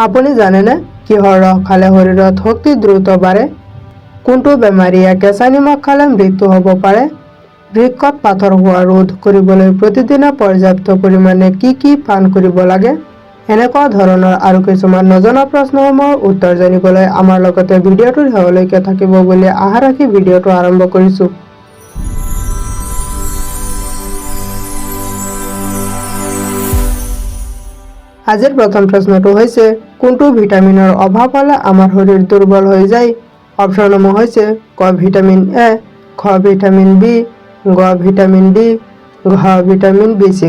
আপুনি জানেনে কিহৰ ৰস খালে শৰীৰত শক্তি দ্ৰুত বাঢ়ে? কোনটো বেমাৰীয়ে কেঁচা নিমখ খালে মৃত্যু হ'ব পাৰে? বৃক্কত পাথৰ হোৱা ৰোধ কৰিবলৈ প্ৰতিদিনে পৰ্যাপ্ত পৰিমাণে কি পান কৰিব লাগে? এনেকুৱা ধৰণৰ আৰু কিছুমান নজনা প্ৰশ্নসমূহৰ উত্তৰ জানিবলৈ আমাৰ লগতে ভিডিঅ'টোৰ শেষলৈকে থাকিব বুলি আশা ৰাখি ভিডিঅ'টো আৰম্ভ কৰিছোঁ। আজিৰ প্ৰথম প্ৰশ্নটো হৈছে, কোনটো ভিটামিনৰ অভাৱ হ'লে আমাৰ শৰীৰ দুৰ্বল হৈ যায়? অপশ্যনসমূহ হৈছে ক ভিটামিন এ, খ ভিটামিন বি, গ ভিটামিন ডি, ঘ ভিটামিন B6।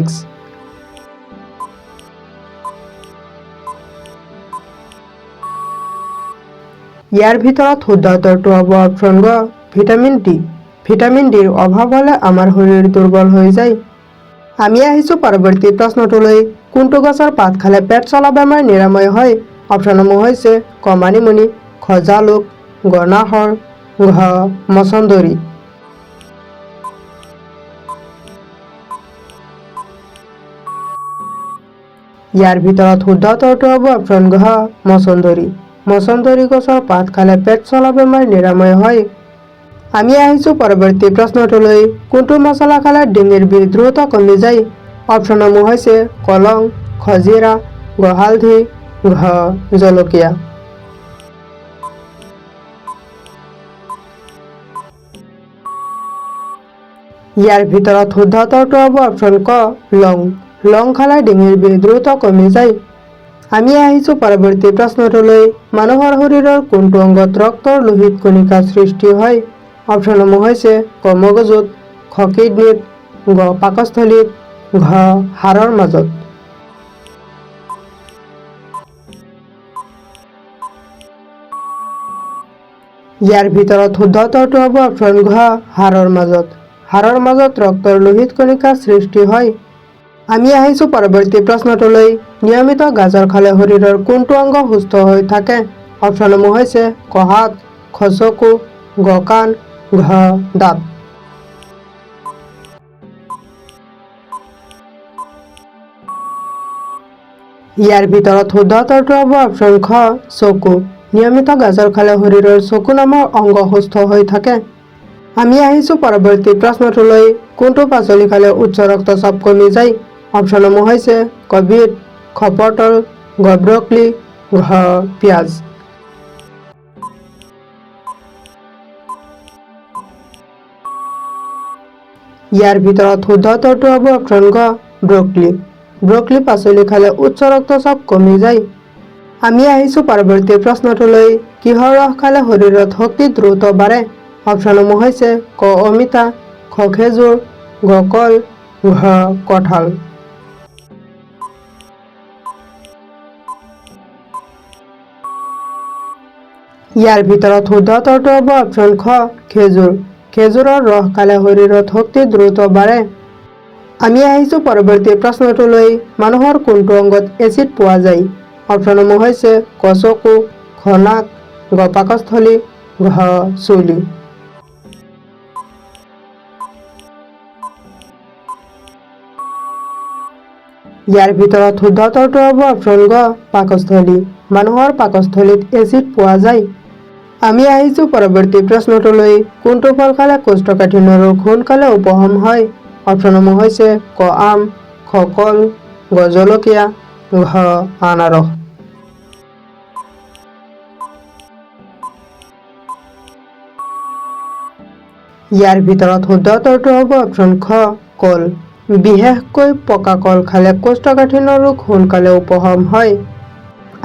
ইয়াৰ ভিতৰত শুদ্ধ উত্তৰটো হ'ব অপশ্যন গ ভিটামিন ডি। ভিটামিন ডিৰ অভাৱ হ'লে আমাৰ শৰীৰ দুৰ্বল হৈ যায়। আমি আহিছোঁ পৰৱৰ্তী প্ৰশ্নটোলৈ, কোনটো গছৰ পাত খালে পেট চলা বেমাৰ নিৰাময় হয়? অপশ্যনসমূহ হৈছে ক মানিমুনি, খ জালুক, গ নাহৰ, ঘ মছন্দৰী। ইয়াৰ ভিতৰত শুদ্ধ উত্তৰটো হ'ব অপশ্যন ঘ মছন্দৰী। মছন্দৰী গছৰ পাত খালে পেট চলা বেমাৰ নিৰাময় হয়। আমি আহিছোঁ পৰৱৰ্তী প্ৰশ্নটোলৈ, কোনটো মছলা খালে ডিঙিৰ বিষ দ্ৰুত কমি যায়? অপশ্যনসমূহ হৈছে ক লং, খ জিৰা, গ হালধি, ঘ জলকীয়া। ইয়াৰ ভিতৰত শুদ্ধ উত্তৰটো হ'ব অপশ্যন ক লং। লং খালে ডিঙিৰ বিষ দ্ৰুত কমি যায়। আমি আহিছোঁ পৰৱৰ্তী প্ৰশ্নটোলৈ, মানুহৰ শৰীৰৰ কোনটো অংগত ৰক্তৰ লোহিত কণিকা সৃষ্টি হয়? অপশ্যনসমূহ হৈছে ক মগজুত, খ কিডনীত, গ পাকস্থলীত, ঘ হাড়ৰ মাজত। ইয়াৰ ভিতৰত শুদ্ধ উত্তৰটো হ'ব অপশ্যন ঘ হাড়ৰ মাজত। হাড়ৰ মাজত ৰক্তৰ লোহিত কণিকা সৃষ্টি হয়। আমি আহিছোঁ পৰৱৰ্তী প্ৰশ্নটোলৈ, নিয়মিত গাজৰ খালে শৰীৰৰ কোনটো অংগ সুস্থ হৈ থাকে? অপশ্যনসমূহ হৈছে ক হাত, খ চকু, গ কাণ, ঘ দাঁত। ইয়াৰ ভিতৰত শুদ্ধ উত্তৰটো হ'ব অপশ্যন খ চকু। নিয়মিত গাজৰ খালে শৰীৰৰ চকু নামৰ অংগ সুস্থ হৈ থাকে। আমি আহিছোঁ পৰৱৰ্তী প্ৰশ্নটোলৈ, কোনটো পাচলি খালে উচ্চ ৰক্তচাপ কমি যায়? অপশ্যনসমূহ হৈছে ক বিট, খ পটল, গ ব্ৰকলি, ঘ পিঁয়াজ। ইয়াৰ ভিতৰত শুদ্ধ উত্তৰটো হ'ব অপশ্যন গ ব্ৰকলি। ব্ৰকলি পাচলি খালে উচ্চ ৰক্তচাপ কমি যায়। আমি আহিছোঁ পৰৱৰ্তী প্ৰশ্নটোলৈ, কিহৰ ৰস খালে শৰীৰত শক্তি দ্ৰুত বাঢ়ে? অপশ্যনসমূহ হৈছে ক অমিতা, খ খেজুৰ, গ কল, ঘ কঁঠাল। ইয়াৰ ভিতৰত শুদ্ধ উত্তৰটো হ'ব অপশ্যন খ খেজুৰ। খেজুৰৰ ৰস খালে শৰীৰত শক্তি দ্ৰুত বাঢ়ে। আমি আহিছোঁ পৰৱৰ্তী প্ৰশ্নটোলৈ, মানুহৰ কোনটো অংগত এচিড পোৱা যায়? অপশ্যনসমূহ হৈছে ক চকু, খ নাক, গ পাকস্থলী, ঘ চুলি। ইয়াৰ ভিতৰত শুদ্ধ উত্তৰটো হ'ব অপশ্যন গ পাকস্থলী। মানুহৰ পাকস্থলীত এচিড পোৱা যায়। আমি আহিছোঁ পৰৱৰ্তী প্ৰশ্নটোলৈ, কোনটো ফল খালে কোষ্ঠকাঠিন্য ৰোগ সোনকালে উপশম হয়? অপশ্যনসমূহ হৈছে ক আম, খ কল, গ জলকীয়া, ঘ আনাৰস। ইয়াৰ ভিতৰত শুদ্ধ উত্তৰটো হ'ব অপশ্যন খ কল। বিশেষকৈ পকা কল খালে কোষ্ঠকাঠিন্য ৰোগ সোনকালে উপশম হয়।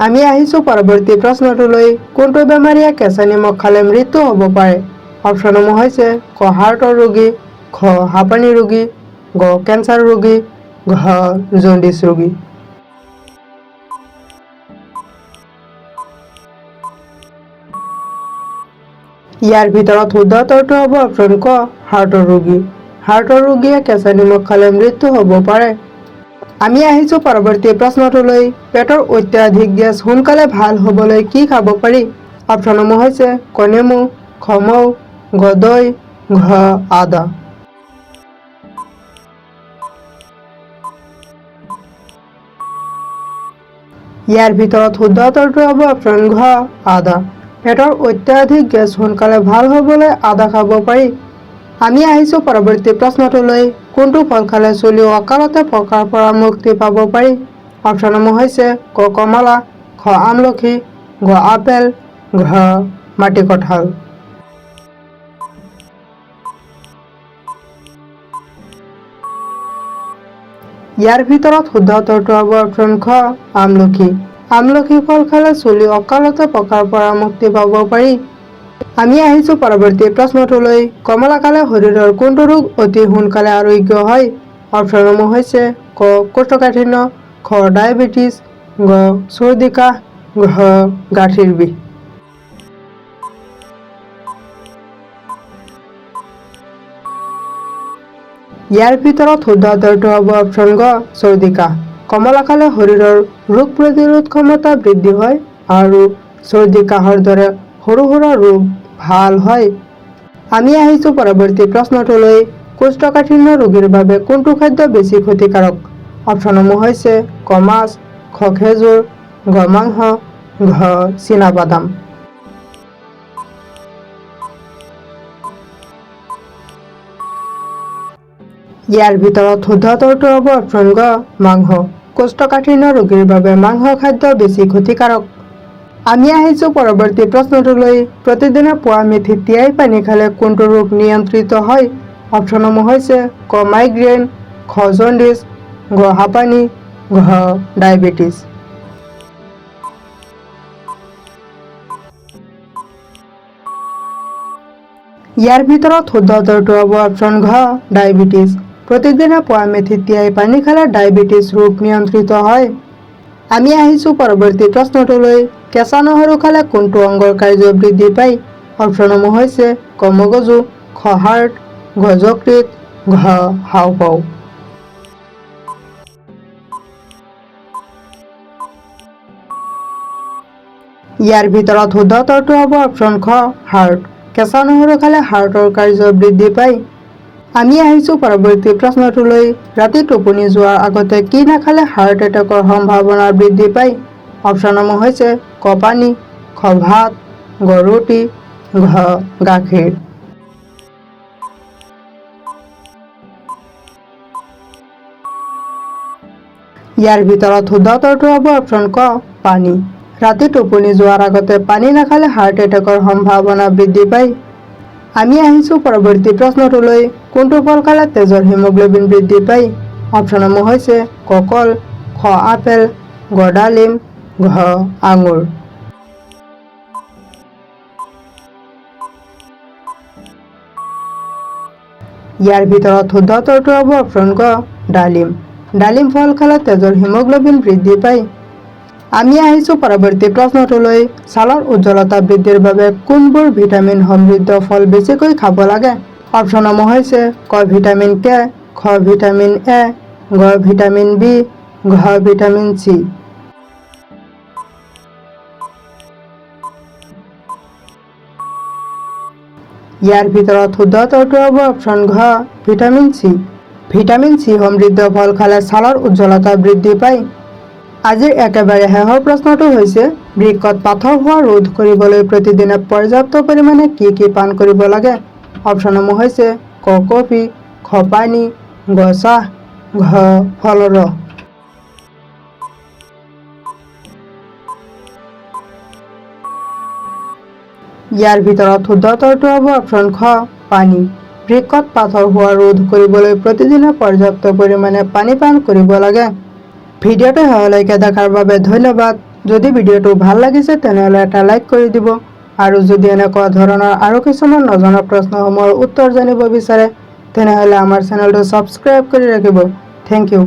আমি আহিছোঁ পৰৱৰ্তী প্ৰশ্নটোলৈ, কোনটো বেমাৰীয়ে কেঁচা নিমখ খালে মৃত্যু হ'ব পাৰে? অপশ্যনসমূহ হৈছে ক হাৰ্টৰ ৰোগী, খ হাঁপানি ৰোগী, গ কেঞ্চাৰ ৰোগী, ঘ জণ্ডিচ ৰোগী। ইয়াৰ ভিতৰত শুদ্ধ উত্তৰটো হ'ব অপশ্যন ক হাৰ্টৰ ৰোগী। হাৰ্টৰ ৰোগীয়ে কেঁচা নিমখ খালে মৃত্যু হ'ব পাৰে। আমি আহিছোঁ পৰৱৰ্তী প্ৰশ্নটোলৈ, পেটৰ অত্যাধিক গেছ সোনকালে ভাল হ'বলৈ কি খাব পাৰি? অপশ্যনসমূহ হৈছে ক নেমু, খ মৌ, গ দৈ, ঘ আদা। ইয়াৰ ভিতৰত শুদ্ধ উত্তৰটো হ'ব অপশ্যন ঘ আদা। পেটৰ অত্যাধিক গেছ সোনকালে ভাল হ'বলৈ আদা খাব পাৰি। আমি আহিছোঁ পৰৱৰ্তী প্ৰশ্নটোলৈ। কোনটো ফল খালে চুলি অকালতে পকাৰ পৰা মুক্তি পাব পাৰি? অপশ্যনসমূহ হৈছে ক কমলা, খ আমলখি, ঘ আপেল, ঘ মাটি কঁঠাল। ইয়াৰ ভিতৰত শুদ্ধ উত্তৰটো হ'ব অপশ্যন খ আমলখি। আমলখি ফল খালে চুলি অকালতে পকাৰ পৰা মুক্তি পাব পাৰি। আমি আহিছোঁ পৰৱৰ্তী প্ৰশ্নটোলৈ। কমলা খালে শৰীৰৰ কোনটো ৰোগ অতি সোনকালে আৰোগ্য হয়? অপশ্যনসমূহ হৈছে ক কোষ্ঠকাঠিন্য, খ ডায়েবেটিছ, ঘ চৰ্দি কাহ, ঘ গাঁঠিৰ বিষ। ইয়াৰ ভিতৰত শুদ্ধ উত্তৰটো হ'ব অপশ্যন গ চৰ্দি কাহ। কমলা খালে শৰীৰৰ ৰোগ প্ৰতিৰোধ ক্ষমতা বৃদ্ধি হয় আৰু চৰ্দি কাহৰ দৰে সৰু সুৰা ৰোগ ভাল হয়। আমি আহিছোঁ পৰৱৰ্তী প্ৰশ্নটোলৈ। কোষ্ঠকাঠিন্য ৰোগীৰ বাবে কোনটো খাদ্য বেছি ক্ষতিকাৰক? অপশ্যনসমূহ হৈছে ক মাছ, খ খেজুৰ, ঘ মাংস, ঘ চীনাবাদাম। ইয়াৰ ভিতৰত শুদ্ধ উত্তৰটো হ'ব অপশ্যন গ মাংস। কোষ্ঠকাঠিন্য ৰোগীৰ বাবে মাংস খাদ্য বেছি ক্ষতিকাৰক। আমি আহিছোঁ পৰৱৰ্তী প্ৰশ্নটোলৈ। প্ৰতিদিনে পুৱা মেথি তিয়াই পানী খালে কোনটো ৰোগ নিয়ন্ত্ৰিত হয়? অপশ্যনসমূহ হৈছে ক মাইগ্ৰেইন, খ জণ্ডিছ, ঘ হাঁপানি, ঘ ডায়েবেটিছ। ইয়াৰ ভিতৰত শুদ্ধ উত্তৰটো হ'ব অপশ্যন ঘ ডায়েবেটিছ। প্ৰতিদিনে পুৱা মেথি তিয়াই পানী খালে ডায়েবেটিছ ৰোগ নিয়ন্ত্ৰিত হয়। আমি আহিছোঁ পৰৱৰ্তী প্ৰশ্নটোলৈ। কেঁচা নহৰু খালে কোনটো অংগৰ কাৰ্য বৃদ্ধি পায়? অপশ্যনসমূহ হৈছে ক মগজু, খ হাৰ্ট, ঘ যকৃত, ঘ হাঁওফাঁও। ইয়াৰ ভিতৰত শুদ্ধ উত্তৰটো হ'ব অপশ্যন খ হাৰ্ট। কেঁচা নহৰু খালে হাৰ্টৰ কাৰ্য বৃদ্ধি পায়। আমি আহিছোঁ পৰৱৰ্তী প্ৰশ্নটোলৈ। ৰাতি টোপনি যোৱাৰ আগতে কি নাখালে হাৰ্ট এটেকৰ সম্ভাৱনা বৃদ্ধি পায়? অপশ্যনসমূহ হৈছে ক পানী, খ ভাত, ঘ ৰুটি, ঘ গাখীৰ। ইয়াৰ ভিতৰত শুদ্ধ উত্তৰটো হ'ব অপশ্যন ক পানী। ৰাতি টোপনি যোৱাৰ আগতে পানী নাখালে হাৰ্ট এটেকৰ সম্ভাৱনা বৃদ্ধি পায়। আমি আহিছোঁ পৰৱৰ্তী প্ৰশ্নটোলৈ। কোনটো ফল খালে তেজৰ হিমোগ্লবিন বৃদ্ধি পায়? অপশ্যনসমূহ হৈছে ক কল, খ আপেল, ঘ ডালিম, ঘ আঙুৰ। ইয়াৰ ভিতৰত শুদ্ধ উত্তৰটো হ'ব অপশ্যন গ ডালিম। ডালিম ফল খালে তেজৰ হিমোগ্লবিন বৃদ্ধি পায়। আমি আহিছোঁ পৰৱৰ্তী প্ৰশ্নটোলৈ। ছালৰ উজ্জ্বলতা বৃদ্ধিৰ বাবে কোনবোৰ ভিটামিন সমৃদ্ধ ফল বেছিকৈ খাব লাগে? অপশ্যনসমূহ হৈছে ক ভিটামিন কে, খ ভিটামিন এ, ঘ ভিটামিন বি, ঘ ভিটামিন চি। ইয়াৰ ভিতৰত শুদ্ধ উত্তৰটো হ'ব অপশ্যন ঘ ভিটামিন চি। ভিটামিন চি সমৃদ্ধ ফল খালে ছালৰ উজ্জ্বলতা বৃদ্ধি পায়। আজিৰ একেবাৰে শেষৰ প্ৰশ্নটো হৈছে বৃক্কত পাথৰ হোৱা ৰোধ কৰিবলৈ প্ৰতিদিনে পৰ্যাপ্ত পৰিমাণে কি কি পান কৰিব লাগে? অপশ্যনসমূহ হৈছে ক কফি, খ পানী, ঘ চাহ, ঘ ফলৰ ৰস। ইয়াৰ ভিতৰত শুদ্ধ উত্তৰটো হ'ব অপশ্যন খ পানী। বৃক্কত পাথৰ হোৱা ৰোধ কৰিবলৈ প্ৰতিদিনে পৰ্যাপ্ত পৰিমাণে পানী পান কৰিব লাগে। ভিডিঅ'টো শেষলৈকে দেখাৰ বাবে ধন্যবাদ। যদি ভিডিঅ'টো ভাল লাগিছে তেনেহ'লে এটা লাইক কৰি দিব আৰু যদি এনেকুৱা ধৰণৰ আৰু কিছুমান নজনা প্ৰশ্নসমূহৰ উত্তৰ জানিব বিচাৰে তেনেহ'লে আমাৰ চেনেলটো ছাবস্ক্ৰাইব কৰি ৰাখিব। Thank U.